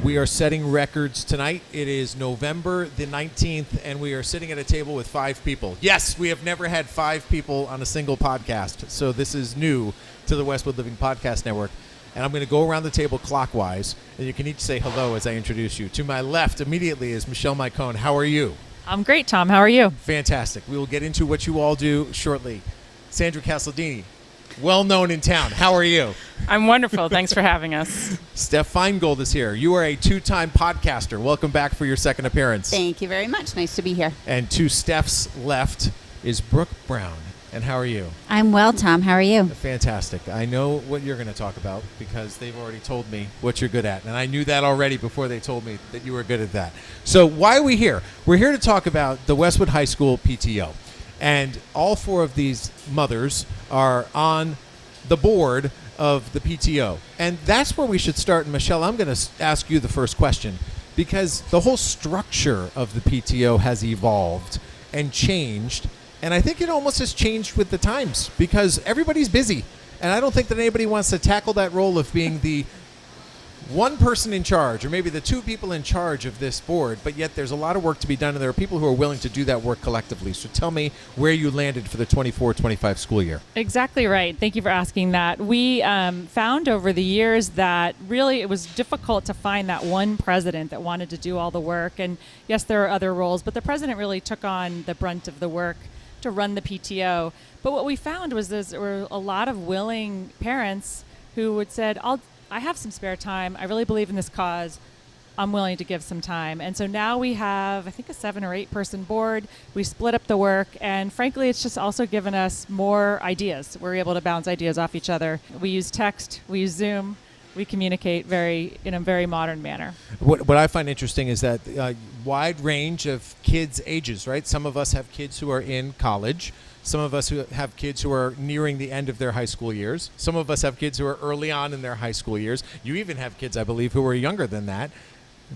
We are setting records tonight. It is November the 19th, and we are sitting at a table with 5 people. Yes, we have never had 5 people on a single podcast, so this is new to the Westwood Living Podcast Network. And I'm going to go around the table clockwise, and you can each say hello as I introduce you. To my left immediately is Michelle Micone. How are you? I'm great, Tom. How are you? Fantastic. We will get into what you all do shortly. Sandra Castaldini, well known in town. How are you? I'm wonderful. Thanks for having us. Steph Finegold is here. You are a 2-time podcaster. Welcome back for your second appearance. Thank you very much. Nice to be here. And to Steph's left is Brooke Brown. And how are you? I'm well, Tom. How are you? Fantastic. I know what you're going to talk about because they've already told me what you're good at. And I knew that already before they told me that you were good at that. So why are we here? We're here to talk about the Westwood High School PTO. And all 4 of these mothers are on the board of the PTO. And that's where we should start. And Michelle, I'm going to ask you the first question because the whole structure of the PTO has evolved and changed. And I think it almost has changed with the times because everybody's busy. And I don't think that anybody wants to tackle that role of being the one person in charge or maybe the 2 people in charge of this board. But yet there's a lot of work to be done, and there are people who are willing to do that work collectively. So tell me where you landed for the 24-25 school year. Exactly right. Thank you for asking that. We found over the years that really it was difficult to find that one president that wanted to do all the work. And yes, there are other roles, but the president really took on the brunt of the work to run the PTO. But what we found was there were a lot of willing parents who would said, I have some spare time. I really believe in this cause. I'm willing to give some time. And so now we have, I think, a 7 or 8 person board. We split up the work. And frankly, it's just also given us more ideas. We're able to bounce ideas off each other. We use text. We use Zoom. We communicate in a very modern manner. What I find interesting is that wide range of kids' ages, right? Some of us have kids who are in college. Some of us who have kids who are nearing the end of their high school years. Some of us have kids who are early on in their high school years. You even have kids, I believe, who are younger than that.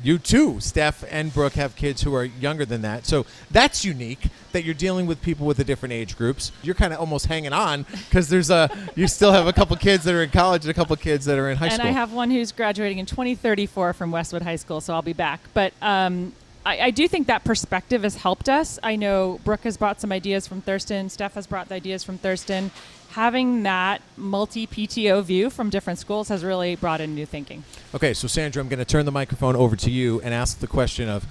You too, Steph and Brooke, have kids who are younger than that. So that's unique that you're dealing with people with the different age groups. You're kind of almost hanging on because you still have a couple kids that are in college and a couple kids that are in high school. And I have one who's graduating in 2034 from Westwood High School, so I'll be back. But I do think that perspective has helped us. I know Brooke has brought some ideas from Thurston. Steph has brought the ideas from Thurston. Having that multi-PTO view from different schools has really brought in new thinking. Okay, so Sandra, I'm going to turn the microphone over to you and ask the question of,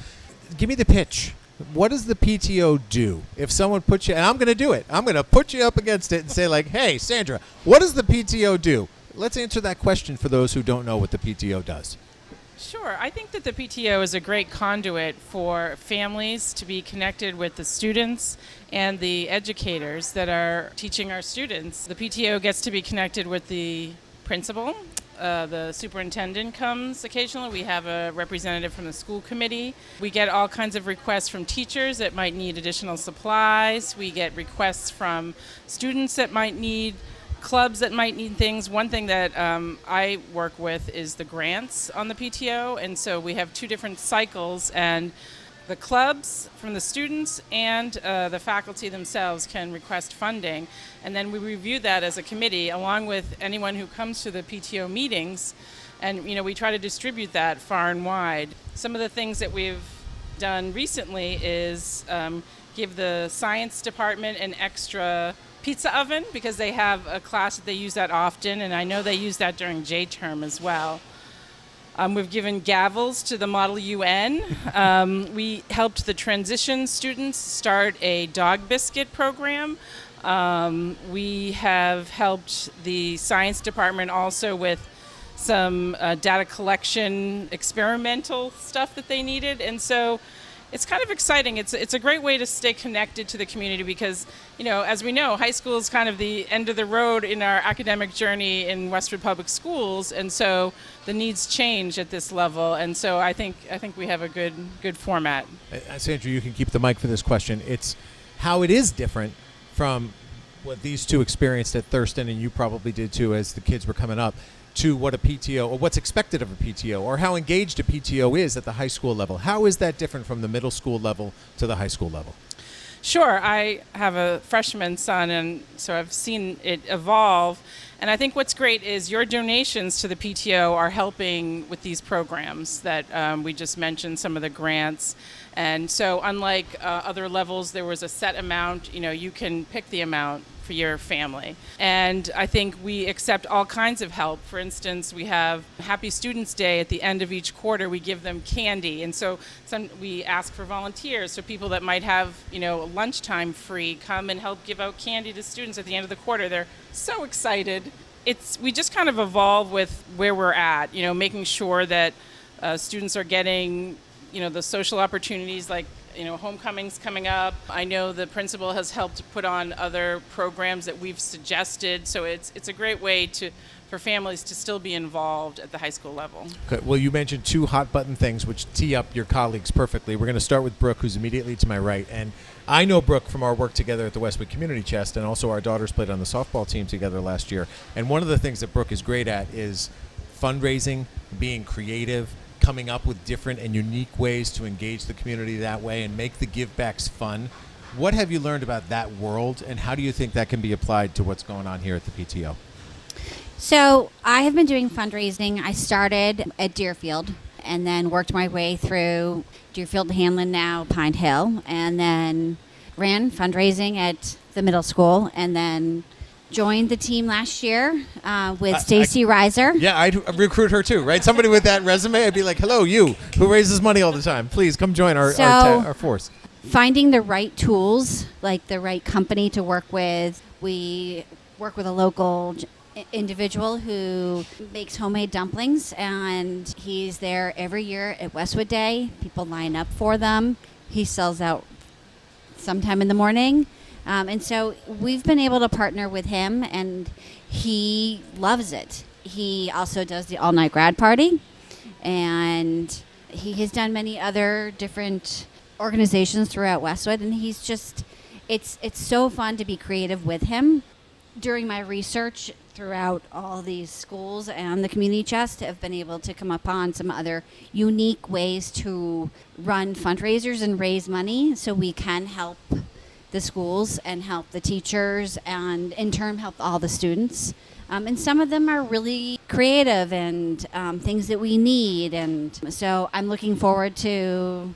give me the pitch. What does the PTO do? If someone puts you, and I'm going to do it, I'm going to put you up against it and say like, hey, Sandra, what does the PTO do? Let's answer that question for those who don't know what the PTO does. Sure. I think that the PTO is a great conduit for families to be connected with the students and the educators that are teaching our students. The PTO gets to be connected with the principal. The superintendent comes occasionally. We have a representative from the school committee. We get all kinds of requests from teachers that might need additional supplies. We get requests from students that might need clubs that might need things. One thing that I work with is the grants on the PTO, and so we have 2 different cycles, and the clubs from the students and the faculty themselves can request funding, and then we review that as a committee along with anyone who comes to the PTO meetings, and we try to distribute that far and wide. Some of the things that we've done recently is give the science department an extra pizza oven because they have a class that they use that often, and I know they use that during J-term as well. We've given gavels to the Model UN. We helped the transition students start a dog biscuit program. We have helped the science department also with some data collection experimental stuff that they needed, and so it's kind of exciting. It's a great way to stay connected to the community because, as we know, high school is kind of the end of the road in our academic journey in Westwood Public Schools, and so the needs change at this level. And so I think we have a good format. Sandra, you can keep the mic for this question. It's how it is different from what these 2 experienced at Thurston, and you probably did too as the kids were coming up, to what a PTO or what's expected of a PTO or how engaged a PTO is at the high school level. How is that different from the middle school level to the high school level? Sure, I have a freshman son, and so I've seen it evolve. And I think what's great is your donations to the PTO are helping with these programs that we just mentioned, some of the grants. And so unlike other levels, there was a set amount, you can pick the amount for your family. And I think we accept all kinds of help. For instance, we have Happy Students Day at the end of each quarter. We give them candy. And so we ask for volunteers. So people that might have, lunchtime free come and help give out candy to students at the end of the quarter. They're so excited. We just kind of evolve with where we're at, making sure that students are getting, the social opportunities like homecoming's coming up. I know the principal has helped put on other programs that we've suggested, so it's a great way for families to still be involved at the high school level. Okay. Well, you mentioned two hot button things which tee up your colleagues perfectly. We're going to start with Brooke, who's immediately to my right. And I know Brooke from our work together at the Westwood Community Chest, and also our daughters played on the softball team together last year. And one of the things that Brooke is great at is fundraising, being creative, coming up with different and unique ways to engage the community that way and make the give-backs fun. What have you learned about that world, and how do you think that can be applied to what's going on here at the PTO? So I have been doing fundraising. I started at Deerfield and then worked my way through Deerfield, Hanlon, now Pine Hill, and then ran fundraising at the middle school, and then joined the team last year with Stacy Reiser. Yeah, I'd recruit her too, right? Somebody with that resume, I'd be like, hello, you, who raises money all the time. Please come join our force. Finding the right tools, like the right company to work with. We work with a local individual who makes homemade dumplings, and he's there every year at Westwood Day. People line up for them. He sells out sometime in the morning. And so we've been able to partner with him, and he loves it. He also does the all-night grad party, and he has done many other different organizations throughout Westwood, and he's just, it's so fun to be creative with him. During my research throughout all these schools and the community chest, I've been able to come upon some other unique ways to run fundraisers and raise money so we can help the schools and help the teachers, and in turn help all the students. And some of them are really creative and things that we need. And so I'm looking forward to,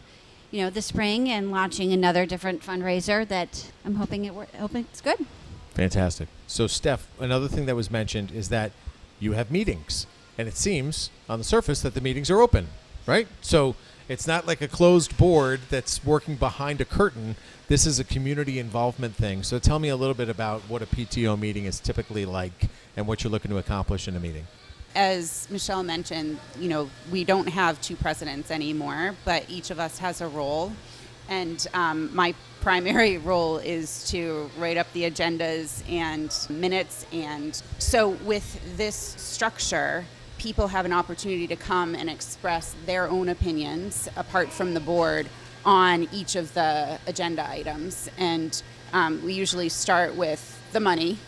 the spring and launching another different fundraiser that I'm hoping it's good. Fantastic. So, Steph, another thing that was mentioned is that you have meetings, and it seems on the surface that the meetings are open, right? So it's not like a closed board that's working behind a curtain. This is a community involvement thing. So tell me a little bit about what a PTO meeting is typically like and what you're looking to accomplish in a meeting. As Michelle mentioned, we don't have two presidents anymore, but each of us has a role. And my primary role is to write up the agendas and minutes. And so with this structure, people have an opportunity to come and express their own opinions apart from the board on each of the agenda items. And we usually start with the money,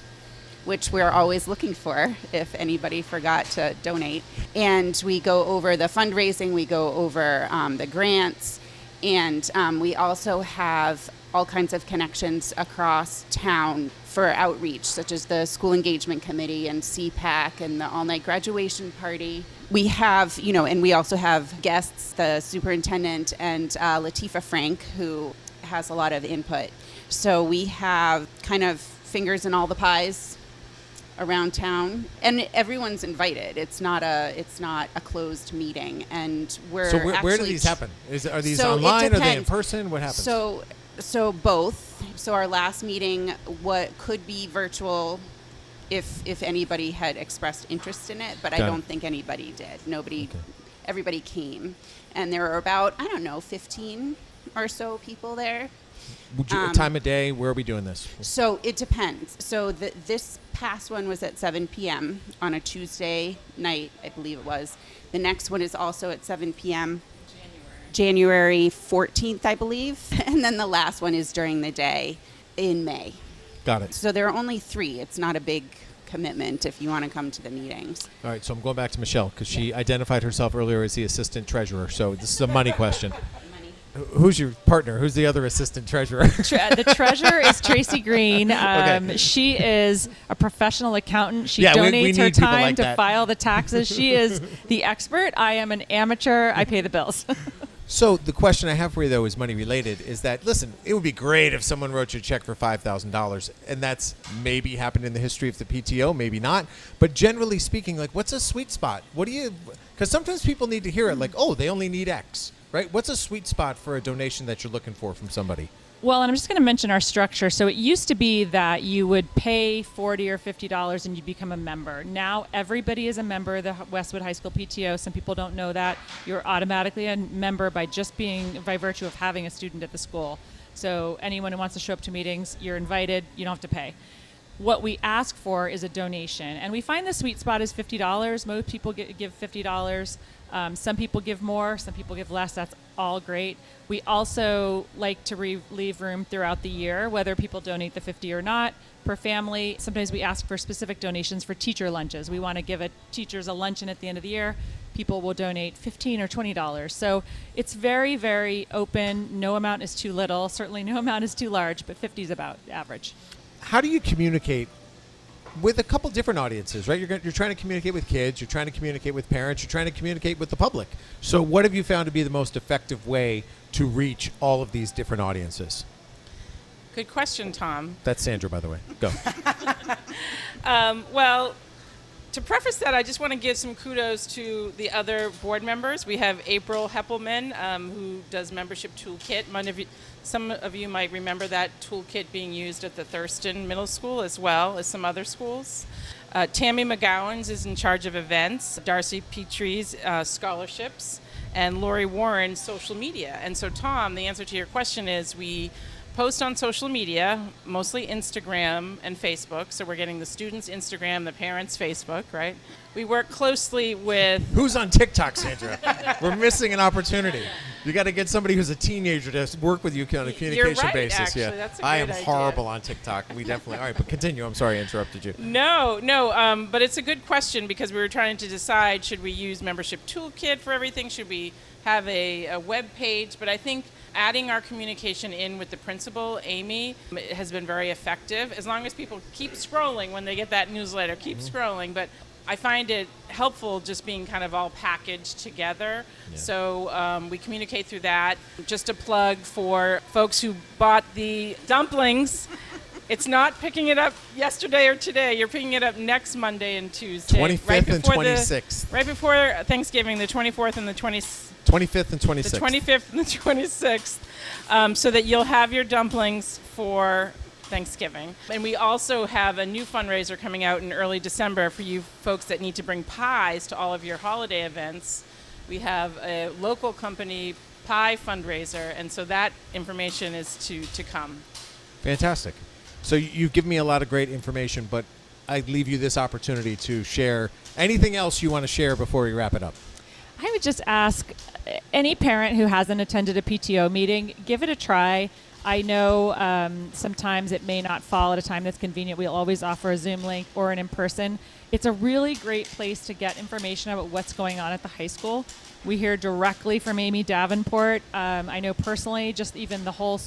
which we're always looking for if anybody forgot to donate. And we go over the fundraising, we go over the grants, and we also have all kinds of connections across town for outreach, such as the School Engagement Committee and CPAC and the all-night graduation party. We have, and we also have guests, the superintendent and Latifa Frank, who has a lot of input. So we have kind of fingers in all the pies around town, and everyone's invited. It's not a closed meeting, and we're so where do these happen? Are these online? Are they in person? What happens? So both. So our last meeting, what could be virtual, if anybody had expressed interest in it, but I don't think anybody did. Everybody came, and there were about 15 or so people there. Time of day, where are we doing this? So it depends. So this past one was at 7 p.m. on a Tuesday night, I believe it was. The next one is also at 7 p.m. January 14th, I believe. And then the last one is during the day in May. Got it. So there are only 3. It's not a big commitment if you want to come to the meetings. All right, so I'm going back to Michelle because she identified herself earlier as the assistant treasurer. So this is a money question. Who's your partner? Who's the other assistant treasurer? The treasurer is Tracy Green. Okay. She is a professional accountant. She Yeah, we donates her need people time like to that. file the taxes. She is the expert. I am an amateur. I pay the bills. So the question I have for you, though, is money related. Is that, listen, it would be great if someone wrote you a check for $5,000, and that's maybe happened in the history of the PTO, maybe not. But generally speaking, like, what's a sweet spot? What do you? Because sometimes people need to hear it, like, oh, they only need X, right? What's a sweet spot for a donation that you're looking for from somebody? Well, and I'm just going to mention our structure. So it used to be that you would pay $40 or $50 and you become a member. Now everybody is a member of the Westwood High School PTO. Some people don't know that. You're automatically a member by virtue of having a student at the school. So anyone who wants to show up to meetings, you're invited. You don't have to pay. What we ask for is a donation. And we find the sweet spot is $50. Most people give $50. Some people give more, some people give less. That's all great. We also like to leave room throughout the year, whether people donate the $50 or not, per family. Sometimes we ask for specific donations for teacher lunches. We want to give teachers a luncheon at the end of the year. People will donate $15 or $20. So it's very, very open. No amount is too little. Certainly no amount is too large, but 50 is about average. How do you communicate with a couple different audiences, right? You're trying to communicate with kids, you're trying to communicate with parents, you're trying to communicate with the public. So what have you found to be the most effective way to reach all of these different audiences? Good question, Tom. That's Sandra, by the way. Go. Well, to preface that, I just want to give some kudos to the other board members. We have April Heppelman, who does Membership Toolkit. Some of you might remember that toolkit being used at the Thurston Middle School as well as some other schools. Tammy McGowan's is in charge of events, Darcy Petrie's scholarships, and Lori Warren's social media. And so, Tom, the answer to your question is we post on social media, mostly Instagram and Facebook. So we're getting the students' Instagram, the parents' Facebook, right? We work closely with... Who's on TikTok, Sandra? We're missing an opportunity. You got to get somebody who's a teenager to work with you on a communication You're right, basis. actually. Yeah, That's a I am great idea. horrible on TikTok. We definitely... All right, but continue. I'm sorry I interrupted you. No, but it's a good question because we were trying to decide, should we use Membership Toolkit for everything? Should we have a web page? But I think adding our communication in with the principal, Amy, has been very effective. As long as people keep scrolling when they get that newsletter, keep scrolling. But I find it helpful just being kind of all packaged together. Yeah. So we communicate through that. Just a plug for folks who bought the dumplings. It's not picking it up yesterday or today. You're picking it up next Monday and Tuesday. 25th and 26th. Right before Thanksgiving, the 24th and the 26th. 25th and 26th. The 25th and the 26th, so that you'll have your dumplings for Thanksgiving. And we also have a new fundraiser coming out in early December for you folks that need to bring pies to all of your holiday events. We have a local company pie fundraiser, and so that information is to come. Fantastic. So you've given me a lot of great information, but I leave you this opportunity to share anything else you want to share before we wrap it up. I would just ask any parent who hasn't attended a PTO meeting, give it a try. I know sometimes it may not fall at a time that's convenient. We'll always offer a Zoom link or an in-person. It's a really great place to get information about what's going on at the high school. We hear directly from Amy Davenport. I know personally, just even the whole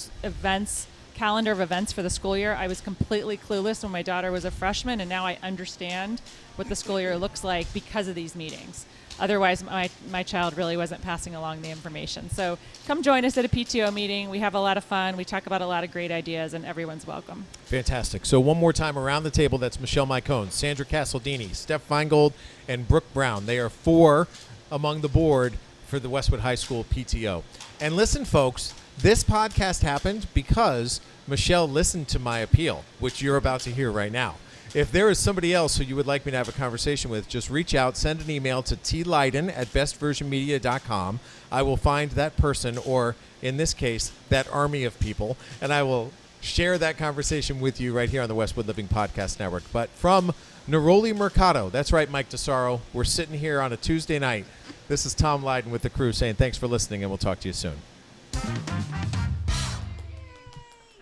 calendar of events for the school year, I was completely clueless when my daughter was a freshman, and now I understand what the school year looks like because of these meetings. Otherwise, my child really wasn't passing along the information. So come join us at a PTO meeting. We have a lot of fun. We talk about a lot of great ideas, and everyone's welcome. Fantastic. So one more time around the table, that's Michelle Micone, Sandra Castaldini, Steph Finegold, and Brooke Brown. They are 4 among the board for the Westwood High School PTO. And listen, folks, this podcast happened because Michelle listened to my appeal, which you're about to hear right now. If there is somebody else who you would like me to have a conversation with, just reach out, send an email to tleyden@bestversionmedia.com. I will find that person, or in this case, that army of people, and I will share that conversation with you right here on the Westwood Living Podcast Network. But from Neroli Mercato, that's right, Mike DeSaro, we're sitting here on a Tuesday night. This is Tom Leyden with the crew saying thanks for listening, and we'll talk to you soon.